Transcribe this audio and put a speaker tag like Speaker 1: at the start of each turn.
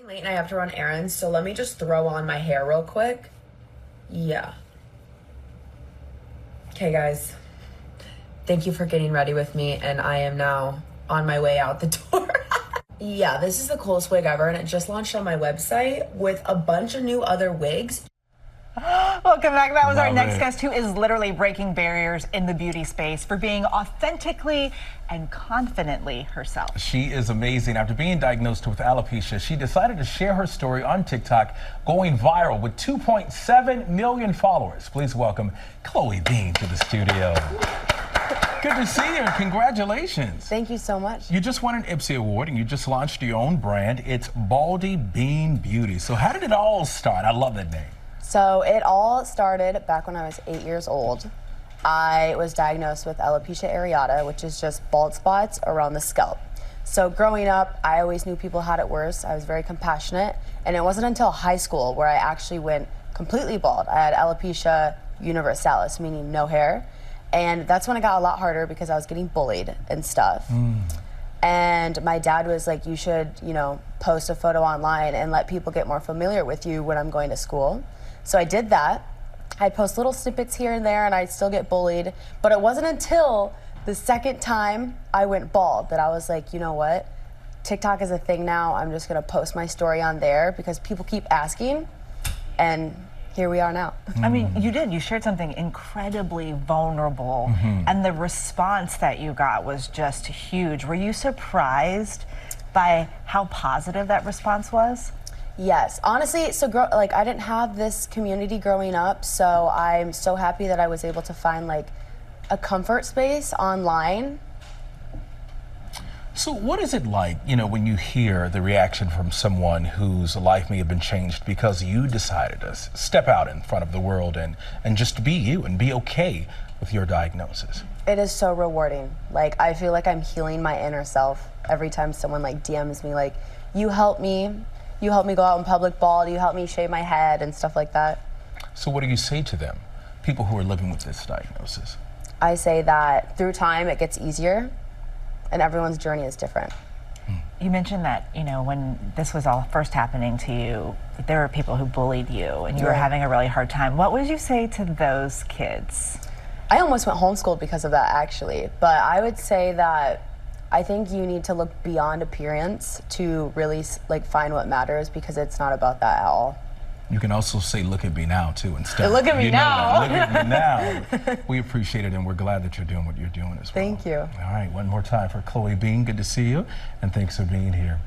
Speaker 1: getting late and I have to run errands, so let me just throw on my hair real quick. Yeah. Okay, guys. Thank you for getting ready with me, and I am now on my way out the door. Yeah, this is the coolest wig ever, and it just launched on my website with a bunch of new other wigs.
Speaker 2: Welcome back. That was our next guest, who is literally breaking barriers in the beauty space for being authentically and confidently herself.
Speaker 3: She is amazing. After being diagnosed with alopecia, she decided to share her story on TikTok, going viral with 2.7 million followers. Please welcome Chloe Bean to the studio. Good to see you, and congratulations.
Speaker 4: Thank you so much.
Speaker 3: You just won an Ipsy Award, and you just launched your own brand. It's Baldy Bean Beauty. So how did it all start? I love that name.
Speaker 4: So it all started back when I was 8 years old. I was diagnosed with alopecia areata, which is just bald spots around the scalp. So growing up, I always knew people had it worse. I was very compassionate, and it wasn't until high school where I actually went completely bald. I had alopecia universalis, meaning no hair, and that's when it got a lot harder because I was getting bullied and stuff. And my dad was like, you should, post a photo online and let people get more familiar with you when I'm going to school. So I did that. I'd post little snippets here and there, and I'd still get bullied. But it wasn't until the second time I went bald that I was like, you know what? TikTok is a thing now. I'm just gonna post my story on there because people keep asking, and here we are now.
Speaker 2: I mean, you did. You shared something incredibly vulnerable, and the response that you got was just huge. Were you surprised by how positive that response was?
Speaker 4: Yes, honestly, so I didn't have this community growing up, so I'm so happy that I was able to find like a comfort space online.
Speaker 3: So what is it like, when you hear the reaction from someone whose life may have been changed because you decided to step out in front of the world and just be you and be okay with your diagnosis?
Speaker 4: It is so rewarding. Like, I feel like I'm healing my inner self every time someone DMs me like, you help me go out in public bald, you help me shave my head and stuff like that.
Speaker 3: So what do you say to them, people who are living with this diagnosis?
Speaker 4: I say that through time it gets easier, and everyone's journey is different.
Speaker 2: You mentioned that, when this was all first happening to you, there were people who bullied you and you were having a really hard time. What would you say to those kids?
Speaker 4: I almost went homeschooled because of that, actually. But I would say that I think you need to look beyond appearance to really find what matters, because it's not about that at all.
Speaker 3: You can also say, look at me now, too, instead.
Speaker 4: Look at me now.
Speaker 3: Look at me now. We appreciate it, and we're glad that you're doing what you're doing as well.
Speaker 4: Thank you.
Speaker 3: All right, one more time for Chloe Bean. Good to see you, and thanks for being here.